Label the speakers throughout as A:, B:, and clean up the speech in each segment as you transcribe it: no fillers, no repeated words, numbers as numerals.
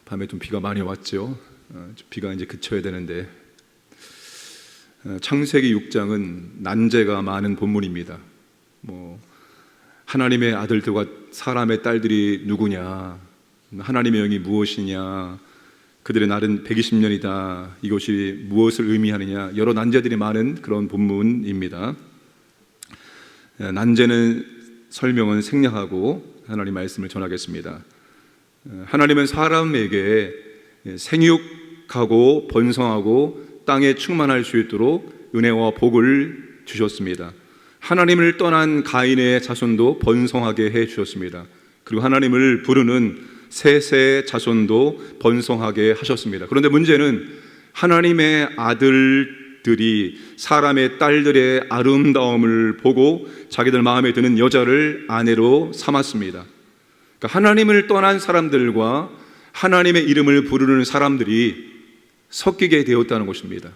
A: 밤에 좀 비가 많이 왔죠. 비가 이제 그쳐야 되는데 창세기 6장은 난제가 많은 본문입니다. 하나님의 아들들과 사람의 딸들이 누구냐, 하나님의 영이 무엇이냐, 그들의 날은 120년이다, 이것이 무엇을 의미하느냐, 여러 난제들이 많은 그런 본문입니다. 난제는 설명은 생략하고 하나님 말씀을 전하겠습니다. 하나님은 사람에게 생육하고 번성하고 땅에 충만할 수 있도록 은혜와 복을 주셨습니다. 하나님을 떠난 가인의 자손도 번성하게 해 주셨습니다. 그리고 하나님을 부르는 셋의 자손도 번성하게 하셨습니다. 그런데 문제는 하나님의 아들들이 사람의 딸들의 아름다움을 보고 자기들 마음에 드는 여자를 아내로 삼았습니다. 그러니까 하나님을 떠난 사람들과 하나님의 이름을 부르는 사람들이 섞이게 되었다는 것입니다.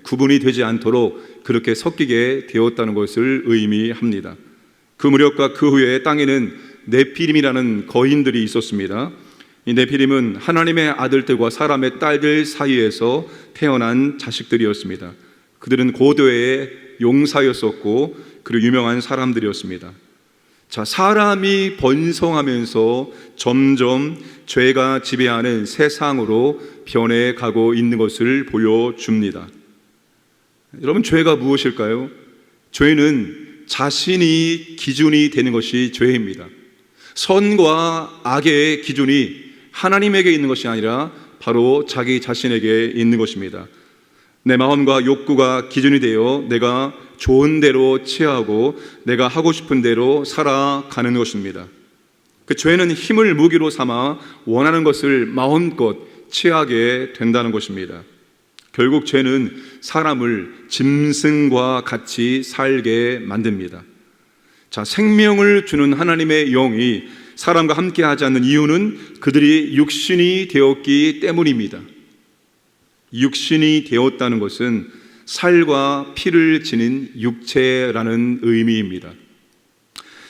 A: 구분이 되지 않도록 그렇게 섞이게 되었다는 것을 의미합니다. 그 무렵과 그 후에 땅에는 네피림이라는 거인들이 있었습니다. 이 네피림은 하나님의 아들들과 사람의 딸들 사이에서 태어난 자식들이었습니다. 그들은 고도의 용사였었고 그리고 유명한 사람들이었습니다. 자, 사람이 번성하면서 점점 죄가 지배하는 세상으로 변해가고 있는 것을 보여줍니다. 여러분, 죄가 무엇일까요? 죄는 자신이 기준이 되는 것이 죄입니다. 선과 악의 기준이 하나님에게 있는 것이 아니라 바로 자기 자신에게 있는 것입니다. 내 마음과 욕구가 기준이 되어 내가 좋은 대로 취하고 내가 하고 싶은 대로 살아가는 것입니다. 그 죄는 힘을 무기로 삼아 원하는 것을 마음껏 취하게 된다는 것입니다. 결국 죄는 사람을 짐승과 같이 살게 만듭니다. 자, 생명을 주는 하나님의 영이 사람과 함께 하지 않는 이유는 그들이 육신이 되었기 때문입니다. 육신이 되었다는 것은 살과 피를 지닌 육체라는 의미입니다.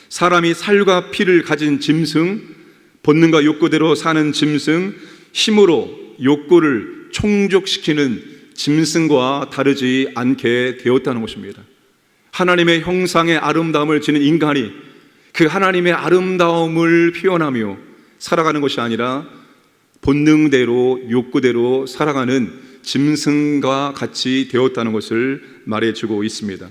A: 사람이 살과 피를 가진 짐승, 본능과 욕구대로 사는 짐승, 힘으로 욕구를 충족시키는 짐승과 다르지 않게 되었다는 것입니다. 하나님의 형상의 아름다움을 지닌 인간이 그 하나님의 아름다움을 표현하며 살아가는 것이 아니라 본능대로 욕구대로 살아가는 짐승과 같이 되었다는 것을 말해주고 있습니다.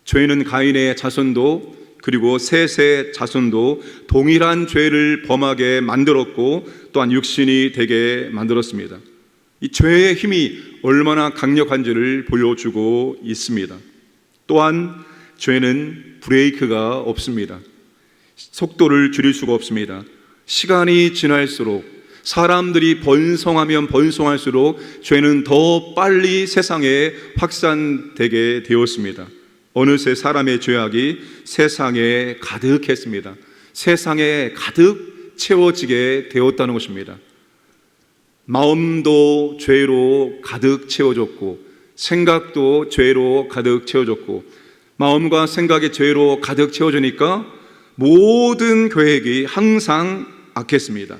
A: 죄는 가인의 자손도 그리고 셋의 자손도 동일한 죄를 범하게 만들었고 또한 육신이 되게 만들었습니다. 이 죄의 힘이 얼마나 강력한지를 보여주고 있습니다. 또한 죄는 브레이크가 없습니다. 속도를 줄일 수가 없습니다. 시간이 지날수록 사람들이 번성하면 번성할수록 죄는 더 빨리 세상에 확산되게 되었습니다. 어느새 사람의 죄악이 세상에 가득했습니다. 세상에 가득 채워지게 되었다는 것입니다. 마음도 죄로 가득 채워졌고 생각도 죄로 가득 채워졌고 마음과 생각이 죄로 가득 채워지니까 모든 계획이 항상 악했습니다.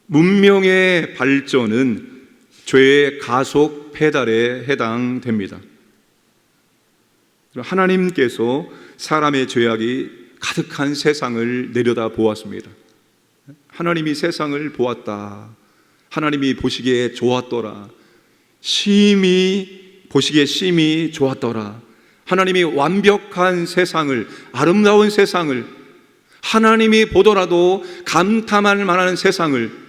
A: 문명의 발전은 죄의 가속 페달에 해당됩니다. 하나님께서 사람의 죄악이 가득한 세상을 내려다 보았습니다. 하나님이 세상을 보았다. 하나님이 보시기에 좋았더라. 심히 보시기에 심히 좋았더라. 하나님이 완벽한 세상을, 아름다운 세상을, 하나님이 보더라도 감탄할 만한 세상을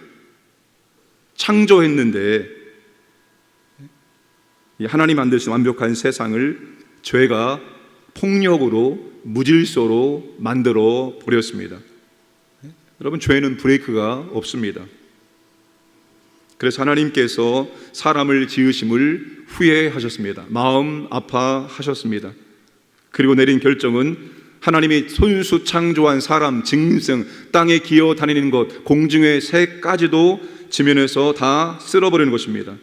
A: 창조했는데 하나님 만드신 완벽한 세상을 죄가 폭력으로 무질서로 만들어 버렸습니다. 여러분, 죄는 브레이크가 없습니다. 그래서 하나님께서 사람을 지으심을 후회하셨습니다. 마음 아파하셨습니다. 그리고 내린 결정은 하나님이 손수 창조한 사람, 짐승, 땅에 기어다니는 것, 공중의 새까지도 지면에서 다 쓸어버리는 것입니다.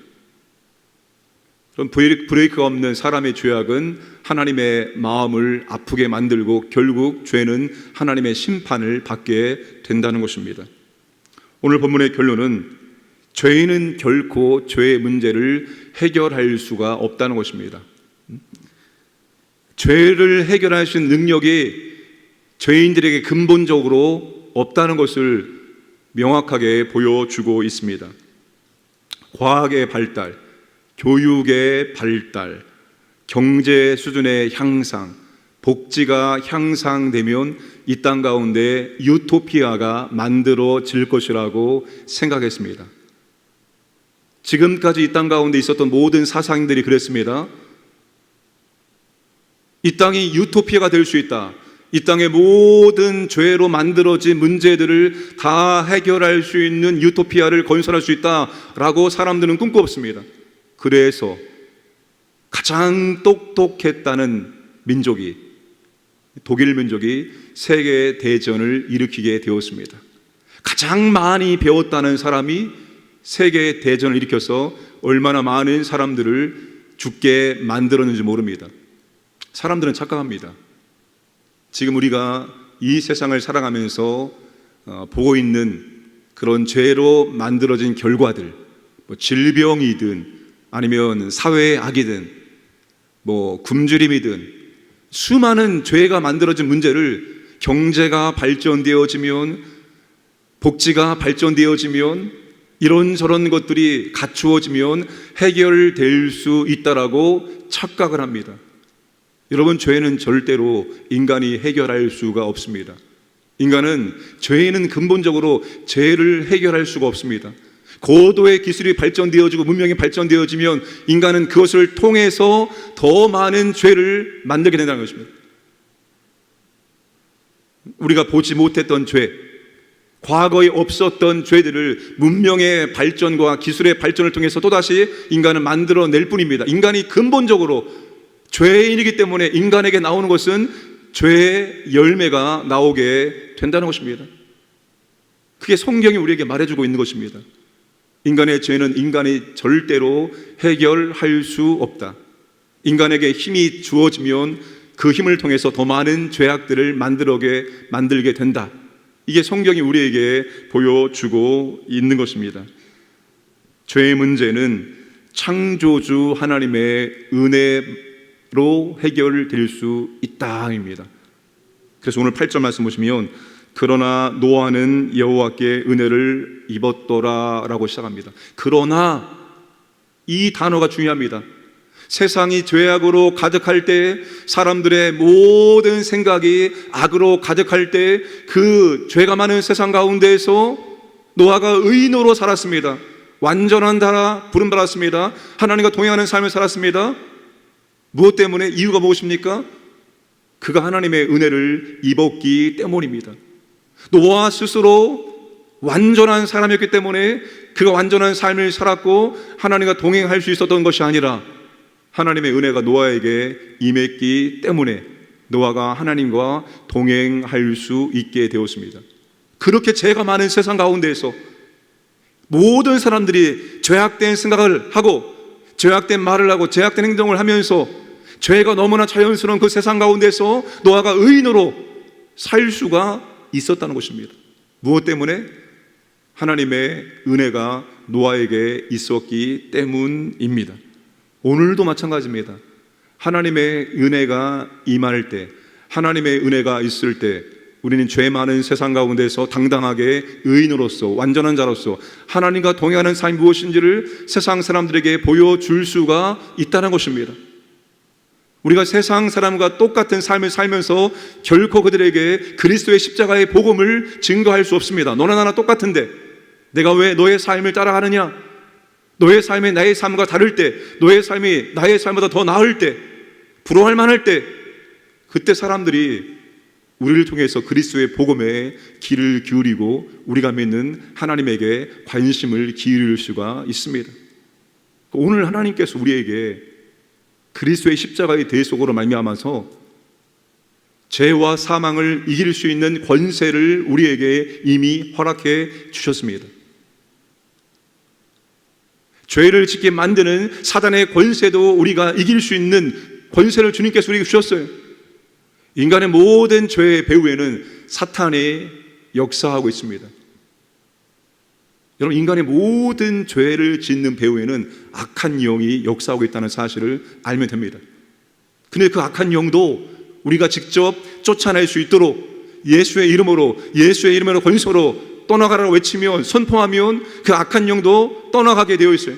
A: 그럼 브레이크가 없는 사람의 죄악은 하나님의 마음을 아프게 만들고 결국 죄는 하나님의 심판을 받게 된다는 것입니다. 오늘 본문의 결론은 죄인은 결코 죄의 문제를 해결할 수가 없다는 것입니다. 죄를 해결할 수 있는 능력이 죄인들에게 근본적으로 없다는 것을 명확하게 보여주고 있습니다. 과학의 발달, 교육의 발달, 경제 수준의 향상, 복지가 향상되면 이 땅 가운데 유토피아가 만들어질 것이라고 생각했습니다. 지금까지 이 땅 가운데 있었던 모든 사상들이 그랬습니다. 이 땅이 유토피아가 될 수 있다. 이 땅의 모든 죄로 만들어진 문제들을 다 해결할 수 있는 유토피아를 건설할 수 있다라고 사람들은 꿈꿔봤습니다. 그래서 가장 똑똑했다는 민족이, 독일 민족이 세계 대전을 일으키게 되었습니다. 가장 많이 배웠다는 사람이 세계 대전을 일으켜서 얼마나 많은 사람들을 죽게 만들었는지 모릅니다. 사람들은 착각합니다. 지금 우리가 이 세상을 살아가면서 보고 있는 그런 죄로 만들어진 결과들, 질병이든 아니면 사회의 악이든 굶주림이든 수많은 죄가 만들어진 문제를 경제가 발전되어지면, 복지가 발전되어지면, 이런저런 것들이 갖추어지면 해결될 수 있다라고 착각을 합니다. 여러분, 죄는 절대로 인간이 해결할 수가 없습니다. 인간은, 죄인은 근본적으로 죄를 해결할 수가 없습니다. 고도의 기술이 발전되어지고 문명이 발전되어지면 인간은 그것을 통해서 더 많은 죄를 만들게 된다는 것입니다. 우리가 보지 못했던 죄, 과거에 없었던 죄들을 문명의 발전과 기술의 발전을 통해서 또다시 인간은 만들어낼 뿐입니다. 인간이 근본적으로 죄인이기 때문에 인간에게 나오는 것은 죄의 열매가 나오게 된다는 것입니다. 그게 성경이 우리에게 말해주고 있는 것입니다. 인간의 죄는 인간이 절대로 해결할 수 없다. 인간에게 힘이 주어지면 그 힘을 통해서 더 많은 죄악들을 만들게 된다. 이게 성경이 우리에게 보여주고 있는 것입니다. 죄의 문제는 창조주 하나님의 은혜로 해결될 수 있다입니다. 그래서 오늘 8절 말씀 보시면 그러나 노아는 여호와께 은혜를 입었더라 라고 시작합니다. 그러나, 이 단어가 중요합니다. 세상이 죄악으로 가득할 때, 사람들의 모든 생각이 악으로 가득할 때, 그 죄가 많은 세상 가운데에서 노아가 의인으로 살았습니다. 완전한 자라 부름받았습니다. 하나님과 동행하는 삶을 살았습니다. 무엇 때문에? 이유가 무엇입니까? 그가 하나님의 은혜를 입었기 때문입니다. 노아 스스로 완전한 사람이었기 때문에 그가 완전한 삶을 살았고 하나님과 동행할 수 있었던 것이 아니라 하나님의 은혜가 노아에게 임했기 때문에 노아가 하나님과 동행할 수 있게 되었습니다. 그렇게 죄가 많은 세상 가운데에서 모든 사람들이 죄악된 생각을 하고 죄악된 말을 하고 죄악된 행동을 하면서 죄가 너무나 자연스러운 그 세상 가운데서 노아가 의인으로 살 수가 있었다는 것입니다. 무엇 때문에? 하나님의 은혜가 노아에게 있었기 때문입니다. 오늘도 마찬가지입니다. 하나님의 은혜가 임할 때, 하나님의 은혜가 있을 때 우리는 죄 많은 세상 가운데서 당당하게 의인으로서, 완전한 자로서 하나님과 동행하는 삶이 무엇인지를 세상 사람들에게 보여줄 수가 있다는 것입니다. 우리가 세상 사람과 똑같은 삶을 살면서 결코 그들에게 그리스도의 십자가의 복음을 증거할 수 없습니다. 너나 나나 똑같은데 내가 왜 너의 삶을 따라가느냐? 너의 삶이 나의 삶과 다를 때, 너의 삶이 나의 삶보다 더 나을 때, 부러워할 만할 때, 그때 사람들이 우리를 통해서 그리스도의 복음에 귀를 기울이고 우리가 믿는 하나님에게 관심을 기울일 수가 있습니다. 오늘 하나님께서 우리에게 그리스도의 십자가의 대속으로 말미암아서 죄와 사망을 이길 수 있는 권세를 우리에게 이미 허락해 주셨습니다. 죄를 짓게 만드는 사단의 권세도 우리가 이길 수 있는 권세를 주님께서 우리에게 주셨어요. 인간의 모든 죄의 배후에는 사탄이 역사하고 있습니다. 여러분, 인간의 모든 죄를 짓는 배후에는 악한 영이 역사하고 있다는 사실을 알면 됩니다. 근데 그 악한 영도 우리가 직접 쫓아낼 수 있도록 예수의 이름으로 권세로 떠나가라고 외치면, 선포하면 그 악한 영도 떠나가게 되어 있어요.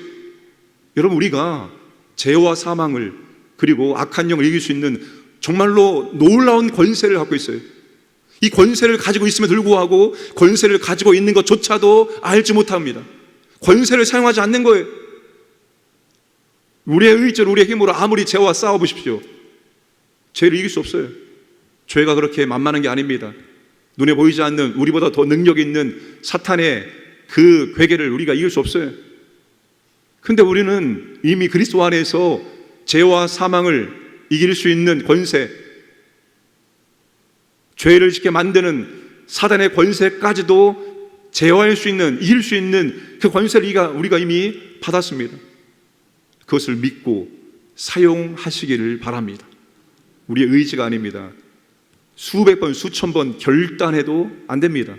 A: 여러분, 우리가 죄와 사망을, 그리고 악한 영을 이길 수 있는 정말로 놀라운 권세를 갖고 있어요. 이 권세를 가지고 있음에도 불구하고 권세를 가지고 있는 것조차도 알지 못합니다. 권세를 사용하지 않는 거예요. 우리의 의지로, 우리의 힘으로 아무리 죄와 싸워보십시오. 죄를 이길 수 없어요. 죄가 그렇게 만만한 게 아닙니다. 눈에 보이지 않는, 우리보다 더 능력 있는 사탄의 그 괴계를 우리가 이길 수 없어요. 근데 우리는 이미 그리스도 안에서 죄와 사망을 이길 수 있는 권세, 죄를 짓게 만드는 사단의 권세까지도 제어할 수 있는, 이길 수 있는 그 권세를 우리가 이미 받았습니다. 그것을 믿고 사용하시기를 바랍니다. 우리의 의지가 아닙니다. 수백 번, 수천 번 결단해도 안 됩니다.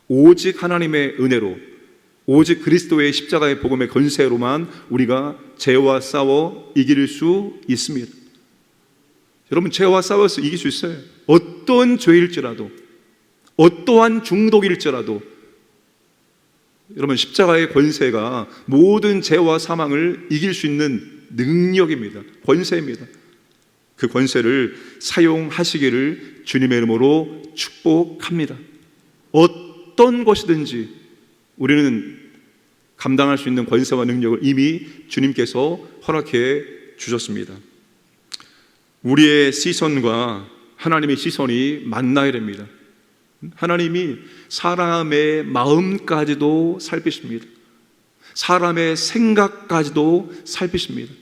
A: 오직 하나님의 은혜로, 오직 그리스도의 십자가의 복음의 권세로만 우리가 죄와 싸워 이길 수 있습니다. 여러분, 죄와 싸워서 이길 수 있어요. 어떤 죄일지라도, 어떠한 중독일지라도. 여러분, 십자가의 권세가 모든 죄와 사망을 이길 수 있는 능력입니다. 권세입니다. 그 권세를 사용하시기를 주님의 이름으로 축복합니다. 어떤 것이든지 우리는 감당할 수 있는 권세와 능력을 이미 주님께서 허락해 주셨습니다. 우리의 시선과 하나님의 시선이 만나야 됩니다. 하나님이 사람의 마음까지도 살피십니다. 사람의 생각까지도 살피십니다.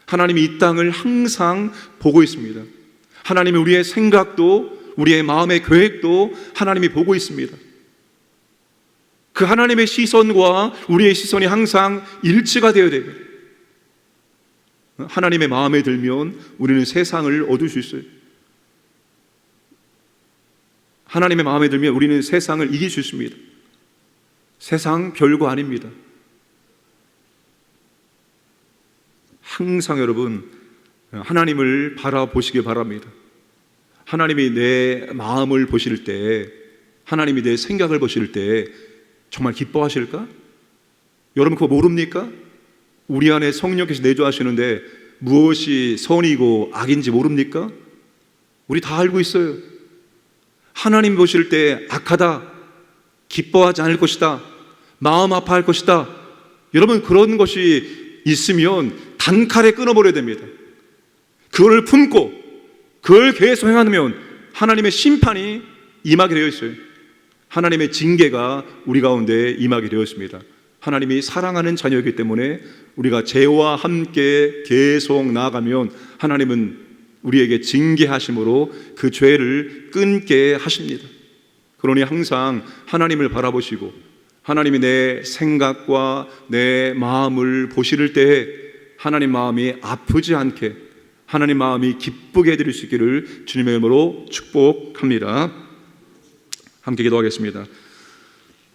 A: 하나님이 이 땅을 항상 보고 있습니다. 하나님이 우리의 생각도, 우리의 마음의 계획도 하나님이 보고 있습니다. 그 하나님의 시선과 우리의 시선이 항상 일치가 되어야 됩니다. 하나님의 마음에 들면 우리는 세상을 얻을 수 있어요. 하나님의 마음에 들면 우리는 세상을 이길 수 있습니다. 세상 별거 아닙니다. 항상 여러분, 하나님을 바라보시기 바랍니다. 하나님이 내 마음을 보실 때, 하나님이 내 생각을 보실 때 정말 기뻐하실까? 여러분, 그거 모릅니까? 우리 안에 성령께서 내주하시는데 무엇이 선이고 악인지 모릅니까? 우리 다 알고 있어요. 하나님 보실 때 악하다, 기뻐하지 않을 것이다, 마음 아파할 것이다. 여러분, 그런 것이 있으면 단칼에 끊어버려야 됩니다. 그걸 품고 그걸 계속 행하면 하나님의 심판이 임하게 되어 있어요. 하나님의 징계가 우리 가운데 임하게 되었습니다. 하나님이 사랑하는 자녀이기 때문에 우리가 죄와 함께 계속 나아가면 하나님은 우리에게 징계하심으로 그 죄를 끊게 하십니다. 그러니 항상 하나님을 바라보시고 하나님이 내 생각과 내 마음을 보실 때 하나님 마음이 아프지 않게, 하나님 마음이 기쁘게 해드릴 수 있기를 주님의 이름으로 축복합니다. 함께 기도하겠습니다.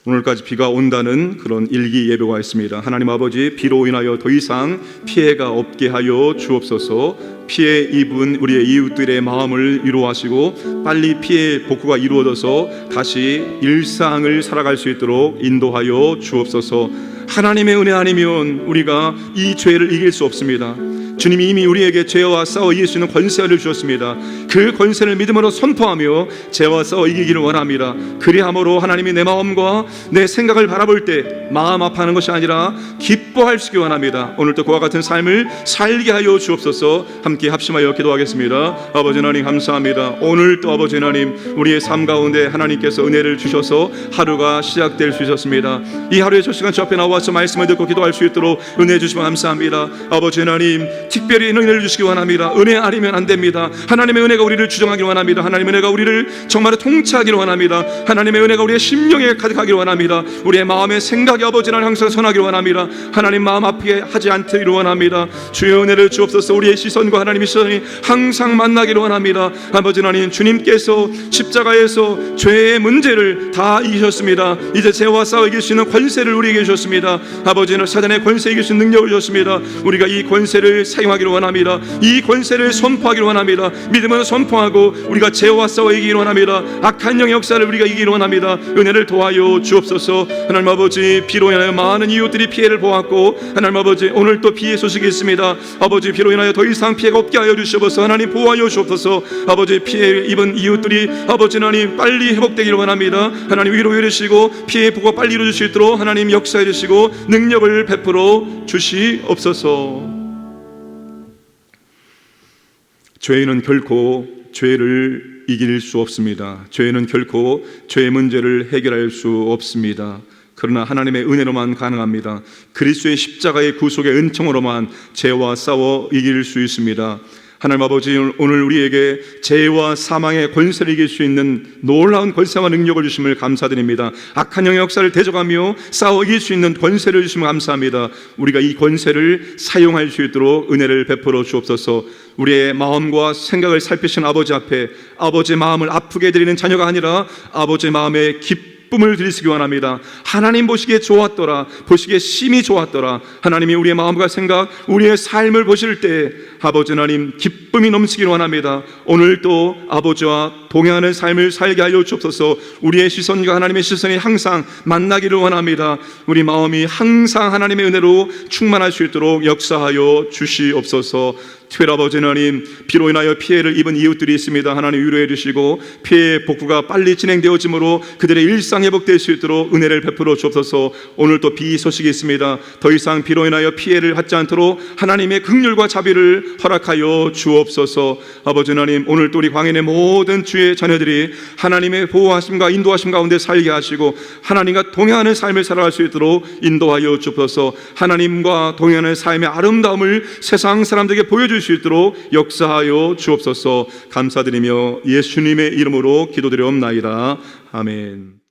A: 오늘까지 비가 온다는 그런 일기 예보가 있습니다. 하나님 아버지, 비로 인하여 더 이상 피해가 없게 하여 주옵소서. 피해 입은 우리의 이웃들의 마음을 위로하시고 빨리 피해 복구가 이루어져서 다시 일상을 살아갈 수 있도록 인도하여 주옵소서. 하나님의 은혜 아니면 우리가 이 죄를 이길 수 없습니다. 주님이 이미 우리에게 죄와 싸워 이길 수 있는 권세를 주셨습니다. 그 권세를 믿음으로 선포하며 죄와 싸워 이기기를 원합니다. 그리함으로 하나님이 내 마음과 내 생각을 바라볼 때 마음 아파하는 것이 아니라 기뻐할 수 있기 원합니다. 오늘도 그와 같은 삶을 살게 하여 주옵소서. 함께 합심하여 기도하겠습니다. 아버지 하나님 감사합니다. 오늘도 아버지 하나님 우리의 삶 가운데 하나님께서 은혜를 주셔서 하루가 시작될 수 있었습니다. 이 하루의 첫 시간 저 앞에 나와서 말씀을 듣고 기도할 수 있도록 은혜 주시면 감사합니다. 아버지 하나님, 특별히 은혜를 주시기 원합니다. 은혜 아니면 안 됩니다. 하나님의 은혜가 우리를 주정하기를 원합니다. 하나님의 은혜가 우리를 정말 통치하기를 원합니다. 하나님의 은혜가 우리의 심령에 가득하기를 원합니다. 우리의 마음의 생각이 아버지는 항상 선하기를 원합니다. 하나님 마음 아프게 하지 않기를 원합니다. 주의 은혜를 주옵소서. 우리의 시선과 하나님의 시선이 항상 만나기를 원합니다. 아버지 하나님, 주님께서 십자가에서 죄의 문제를 다 이기셨습니다. 이제 죄와 싸워 이길 수 있는 권세를 우리에게 주셨습니다. 아버지는 사단의 권세 이길 수 있는 능력을 주셨습니다. 우리가 이 권세를 사용하기를 원합니다. 이 권세를 선포하기를 원합니다. 믿음으로 선포하고 우리가 죄와 싸워 이기기를 원합니다. 악한 영의 역사를 우리가 이기기를 원합니다. 은혜를 도와요 주옵소서. 하나님 아버지, 비로 인하여 많은 이웃들이 피해를 보았고, 하나님 아버지, 오늘 또 피해 소식이 있습니다. 아버지, 비로 인하여 더 이상 피해가 없게 하여 주시옵소서. 하나님 보호하여 주옵소서. 아버지, 피해 입은 이웃들이 아버지 하나님 빨리 회복되기를 원합니다. 하나님 위로해 주시고 피해 복구가 빨리 이루어질 수 있도록 하나님 역사해 주시고 능력을 베풀어 주시옵소서. 죄인은 결코 죄를 이길 수 없습니다. 죄는 결코 죄의 문제를 해결할 수 없습니다. 그러나 하나님의 은혜로만 가능합니다. 그리스도의 십자가의 구속의 은총으로만 죄와 싸워 이길 수 있습니다. 하나님 아버지, 오늘 우리에게 죄와 사망의 권세를 이길 수 있는 놀라운 권세와 능력을 주심을 감사드립니다. 악한 영의 역사를 대적하며 싸워 이길 수 있는 권세를 주심을 감사합니다. 우리가 이 권세를 사용할 수 있도록 은혜를 베풀어 주옵소서. 우리의 마음과 생각을 살피신 아버지 앞에 아버지의 마음을 아프게 드리는 자녀가 아니라 아버지의 마음에 기쁨을 드리시기 원합니다. 하나님 보시기에 좋았더라, 보시기에 심히 좋았더라. 하나님이 우리의 마음과 생각, 우리의 삶을 보실 때 아버지 하나님 기쁨이 넘치기를 원합니다. 오늘도 아버지와 동행하는 삶을 살게 하여 주옵소서. 우리의 시선과 하나님의 시선이 항상 만나기를 원합니다. 우리 마음이 항상 하나님의 은혜로 충만할 수 있도록 역사하여 주시옵소서. 특별히 아버지 하나님, 비로 인하여 피해를 입은 이웃들이 있습니다. 하나님 위로해 주시고 피해 복구가 빨리 진행되어지므로 그들의 일상 회복될 수 있도록 은혜를 베풀어 주옵소서. 오늘 또 비 소식이 있습니다. 더 이상 비로 인하여 피해를 받지 않도록 하나님의 긍휼과 자비를 허락하여 주옵소서. 아버지 하나님, 오늘 또 우리 광인의 모든 주의 자녀들이 하나님의 보호하심과 인도하심 가운데 살게 하시고 하나님과 동행하는 삶을 살아갈 수 있도록 인도하여 주옵소서. 하나님과 동행하는 삶의 아름다움을 세상 사람들에게 보여줄 수 있도록 역사하여 주옵소서. 감사드리며 예수님의 이름으로 기도드리옵나이다. 아멘.